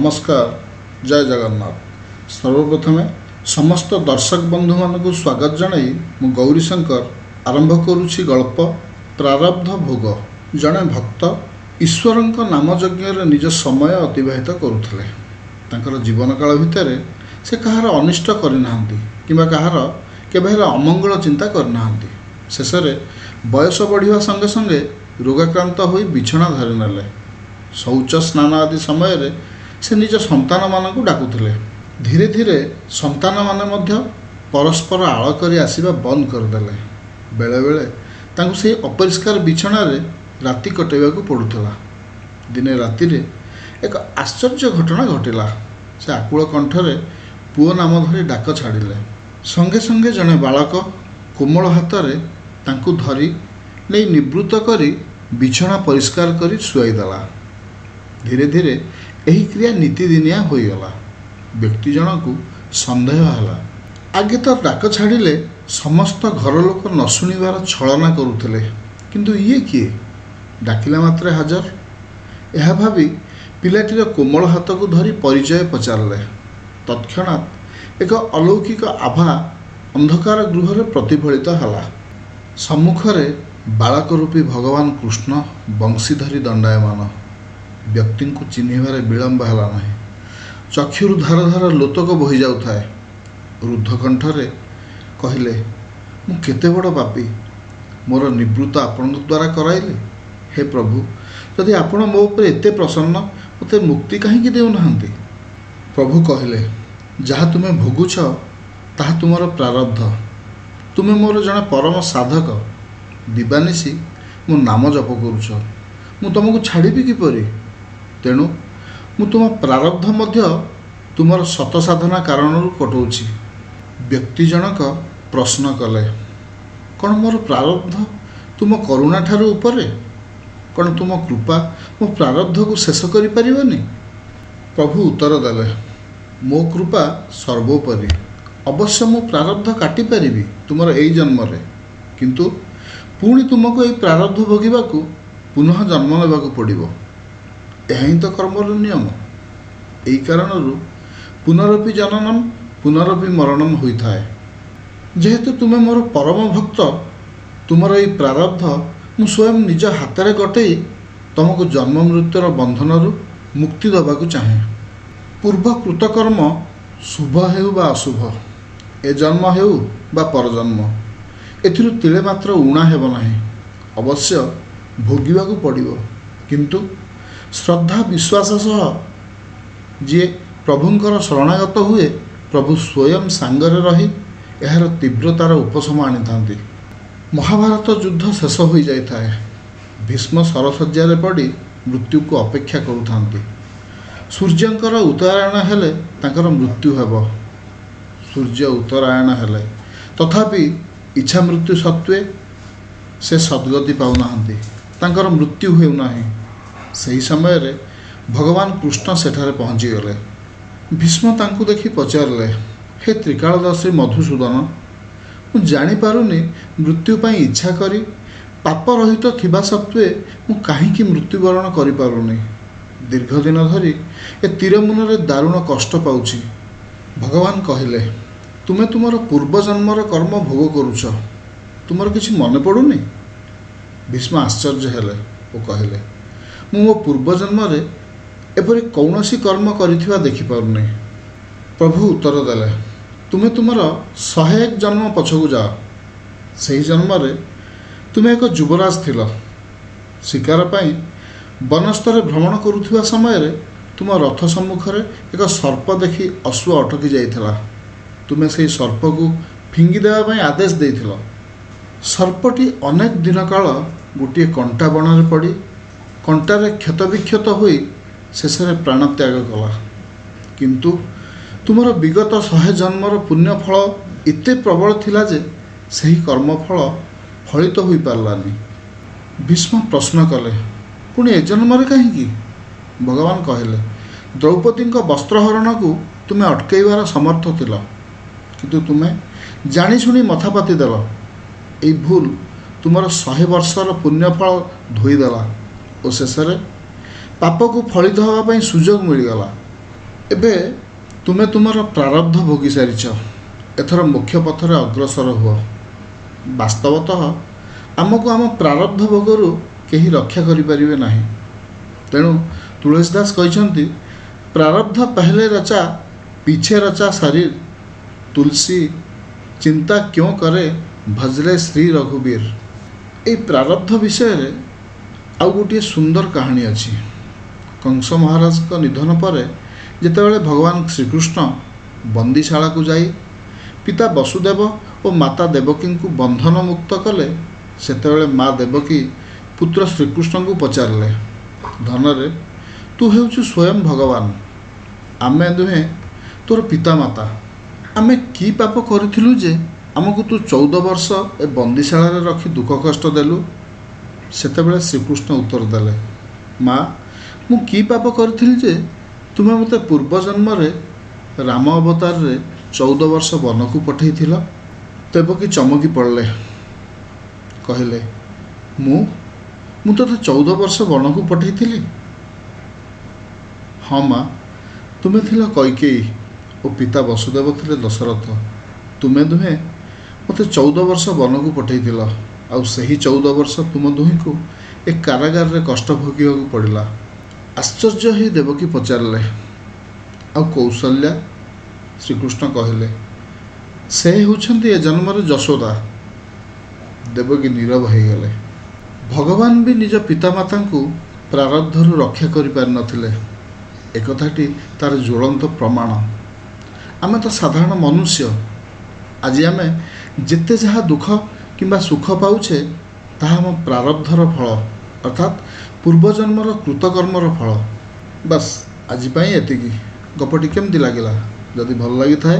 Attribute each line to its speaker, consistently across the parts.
Speaker 1: नमस्कार। जय जगन्नाथ। सर्वप्रथमे समस्त दर्शक बंधु मानक स्वागत जनाई मु गौरीशंकर आरंभ करुछि गल्प प्रारब्ध भोग। जड़े भक्त ईश्वरंक नाम यज्ञ निज समय अतिबाहित करुथिले। तांकर जीवन काल भितर से कहार अनिष्ट करनाहांती किंबा कहार केबे अमंगल चिंता करनाहांती। शेषे बयस बढ़िया संगे संगे रोगाक्रांत होई बिछଣା धरि नेले। शौच स्नान आदि समय से निज संतान मानक डाकुथिले। धीरे धीरे संतान माने मध्य परस्पर आळ करी आसीबा बंद करदेले। बेले बेले तांकु से अपरिष्कार बिछଣା रे राति कटेबाकू पड़ुथिला। दिने राति रे एक आश्चर्य घटना घटिला। से आकुल कंठरे पुओ नाम धरी डाक छाड़िले। संगे संगे जने बालक कोमल हाथ रे तांकु धरी नहीं निवृत्त करी बिछଣା परिष्कार करी शुआईदेला। धीरे धीरे यही क्रिया नीतिदिनिया होईगला। व्यक्ति जनकू संदेह है। आगे तो डाक छाड़िले समस्त घर लोक न शुणिबार छलना करुथिले, किंतु ये किए डाकिला मात्रे हाजर। यह भावी पिलाटीर कोमल हाथ को धरी परिचय पचारे। तत्क्षणात एक अलौकिक आभा अंधकार गृह प्रतिफलित है। सम्मुखरे बालक रूपी भगवान कृष्ण बंशीधरी दंडायमान। व्यक्ति को चिन्हबार विलंब है ना। चक्षुर धार धार लोतक बही जाऊ थाए। रुद्ध कंठरे कहले, मु केते बड़ पापी, मोर निवृत्त आपण द्वारा कराइले। हे प्रभु, यदि आपण मो उपर एते प्रसन्न, मते मुक्ति कहीं देउनाहांती। प्रभु कहले, जहाँ तुमे भोगुछ ताहा तुमर प्रारब्ध। तुमे मोर जड़े परम साधक। दिवानिशी मो नाम जप करुछ, मु तुमको छाड़बी किपरि? तेणु मु तुम प्रारब्ध मध्य तुमर सत साधना कारण कटौछि। व्यक्ति जनक प्रश्न कले, कौन मोर प्रारब्ध तुम करुणा ठारू उपरे? कौन तुम कृपा मो प्रारब्ध को शेष करि परिबनी? प्रभु उत्तर देले, मो कृपा सर्वोपरि। अवश्य मु प्रारब्ध काटि परिबी तुमर एई जन्म रे, किंतु पुणी तुमको एई प्रारब्ध भोगिबाकू पुनः जन्म नेबाकू पड़िबो। यही तो कर्मर नियम। यही कारण पुनरपि जननम पुनरपि मरणम होता है। जेहेतु तुम्हें मोर परम भक्त, तुमर यही प्रारब्ध मु स्वयं निज हाथ में कटई तुमको जन्म मृत्युर बंधन मुक्ति दबाकू चाहे। पूर्व कृतकर्म शुभ हेउ बा अशुभ, ए जन्म हेउ बा परजन्म, एथिरु तिले मात्र ऊणा हेब नाही। अवश्य भोगिबाकू पड़िबो, किंतु श्रद्धा विश्वास सह जी प्रभुंकर शरणागत हुए, प्रभु स्वयं सांगरे रही यार तीव्रतार उपशम आनी था। महाभारत युद्ध शेष हो जाए। भीष्म सरसज्जार पड़ी मृत्यु को अपेक्षा करुथांती। सूर्यंकर उत्तरायण हेले तांकर मृत्यु हेब। सूर्य उत्तरायण हेले तथापि इच्छा मृत्यु सत्वे से सद्गति पाउनाहांती, तांकर मृत्यु हेउनाही। सही समय रे भगवान कृष्ण सेठारे पहुँची गले। भीष्म तांकु देखि पचारले, हे त्रिकालदर्शी मधुसूदन, मु जानी पारुनी मृत्यु पाई इच्छा करी पाप रहित थिबा सत्वे मु काहींकि मृत्युवरण करि पारुनी। दीर्घ दिन धरी ए तीरमुन रे दारुण कष्ट पाउछि। भगवान कहले, तुमे तुमर पूर्व जन्मर कर्म भोग करुछ, तुमर किछि मन पड़ुनी? भीष्म आश्चर्य हेले ओ कहले, मु मो पूर्व जन्म रे एपरि कौनसी कर्म करिथिबा देखि पारुनी। प्रभु उत्तर देले, तुमे तुमर 101 जन्म पछकु जाओ। सही जन्म रे तुमे एक युवराज थिल। शिकार पाई वनस्थले भ्रमण करुथिबा समय रे तुम रथ सम्मुख रे एक सर्प देखि अश्व अटकी जाइथिला। तुमे सेही सर्प को फिंगी देवा पाई आदेश देइथिल। सर्पटी अनेक दिन काल गोटे कंटा बण रे पड़ी कंटारे क्षत विक्षत होई शेष प्राण त्याग कला। किंतु तुमर विगत 100 जन्मर पुण्यफल एते प्रबल थिला जे सही कर्मफल फलित होई पारलानी। भीष्म प्रश्न कले, पुणी ए जन्म कहीं? भगवान कहले, द्रौपदी वस्त्रहरण को तुम्हें अटकईबार समर्थ थिल, किंतु तुम्हें जानी मथापाति देल। यही भूल तुमर 100 वर्षर पुण्यफल धोईदेला और शेष पाप को फलित होगापी सुजोग मिलगला। ଏବେ ତୁମେ ତୁମର ପ୍ରାରବ୍ଧ ଭୋଗି ସାରିଛ। ଏଥର ମୁଖ୍ୟ ପଥରେ ଅଗ୍ରସର ହୁଅ। ବାସ୍ତବତଃ ଆମକୁ ଆମ ପ୍ରାରବ୍ଧ ଭୋଗରୁ କେହି ରକ୍ଷା କରିପାରିବେ ନାହିଁ। ତେଣୁ ତୁଳସୀ ଦାସ କହିଛନ୍ତି, ପ୍ରାରବ୍ଧ ପହଲେ ରଚା ପିଛେ ରଚା ଶରୀର, ତୁଳସୀ ଚିନ୍ତା କ୍यों କରେ ଭଜଲେ ଶ୍ରୀ ରଘୁବୀର। ଏହି ପ୍ରାରବ୍ଧ ବିଷୟରେ ଆଉ ଗୋଟିଏ ସୁନ୍ଦର କାହାଣୀ ଅଛି। କଂସ ମହାରାଜଙ୍କ ନିଧନ ପରେ ଯେତେବେଳେ ଭଗବାନ ଶ୍ରୀକୃଷ୍ଣ ବନ୍ଦୀଶାଳାକୁ ଯାଇ ପିତା ବସୁଦେବ ଓ ମାତା ଦେବକୀଙ୍କୁ ବନ୍ଧନ ମୁକ୍ତ କଲେ, ସେତେବେଳେ ମା ଦେବକୀ ପୁତ୍ର ଶ୍ରୀକୃଷ୍ଣଙ୍କୁ ପଚାରିଲେ, ଧନରେ ତୁ ହେଉଛୁ ସ୍ୱୟଂ ଭଗବାନ, ଆମେ ଦୁହେଁ ତୋର ପିତାମାତା। ଆମେ କି ପାପ କରିଥିଲୁ ଯେ ଆମକୁ ତୁ 14 ବର୍ଷ ଏ ବନ୍ଦୀଶାଳାରେ ରଖି ଦୁଃଖ କଷ୍ଟ ଦେଲୁ? ସେତେବେଳେ ଶ୍ରୀକୃଷ୍ଣ ଉତ୍ତର ଦେଲେ, ମା, ମୁଁ କି ପାପ କରିଥିଲି ଯେ ତୁମେ ମୋତେ ପୂର୍ବଜନ୍ମରେ ରାମ ଅବତାରରେ 14 ବର୍ଷ ବନକୁ ପଠାଇଥିଲ? ଦେବକୀ ଚମକି ପଡ଼ିଲେ, କହିଲେ, ମୁଁ ତୋତେ 14 ବର୍ଷ ବନକୁ ପଠାଇଥିଲି? ହଁ ମା, ତୁମେ ଥିଲ କୈକେୟୀ ଓ ପିତା ବସୁଦେବ ଥିଲେ ଦଶରଥ। ତୁମେ ଦୁହେଁ ମୋତେ 14 ବର୍ଷ ବନକୁ ପଠାଇଥିଲ, ଆଉ ସେହି 14 ବର୍ଷ ତୁମ ଦୁହିଁଙ୍କୁ ଏ କାରାଗାରରେ କଷ୍ଟ ଭୋଗିବାକୁ ପଡ଼ିଲା। ଆଶ୍ଚର୍ଯ୍ୟ ହୋଇ ଦେବକୀ ପଚାରିଲେ, ଆଉ କୌଶଲ୍ୟା? ଶ୍ରୀକୃଷ୍ଣ କହିଲେ, ସେ ହେଉଛନ୍ତି ଏ ଜନ୍ମର ଯଶୋଦା। ଦେବକୀ ନୀରବ ହୋଇଗଲେ। ଭଗବାନ ବି ନିଜ ପିତାମାତାଙ୍କୁ ପ୍ରାରବ୍ଧରୁ ରକ୍ଷା କରିପାରିନଥିଲେ, ଏକଥାଟି ତାର ଜ୍ୱଳନ୍ତ ପ୍ରମାଣ। ଆମେ ତ ସାଧାରଣ ମନୁଷ୍ୟ। ଆଜି ଆମେ ଯେତେ ଯାହା ଦୁଃଖ କିମ୍ବା ସୁଖ ପାଉଛେ, ତାହା ଆମ ପ୍ରାରବ୍ଧର ଫଳ, ଅର୍ଥାତ୍ ପୂର୍ବଜନ୍ମର କୃତକର୍ମର ଫଳ। ବାସ୍, ଆଜି ପାଇଁ ଏତିକି। ଗପଟି କେମିତି ଲାଗିଲା? ଯଦି ଭଲ ଲାଗିଥାଏ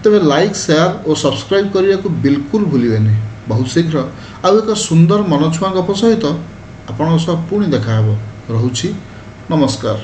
Speaker 1: ତେବେ ଲାଇକ୍, ସେୟାର ଓ ସବସ୍କ୍ରାଇବ୍ କରିବାକୁ ବିଲକୁଲ ଭୁଲିବେନି। ବହୁତ ଶୀଘ୍ର ଆଉ ଏକ ସୁନ୍ଦର ମନଛୁଆଁ ଗପ ସହିତ ଆପଣଙ୍କ ସହ ପୁଣି ଦେଖା ହେବ। ରହୁଛି, ନମସ୍କାର।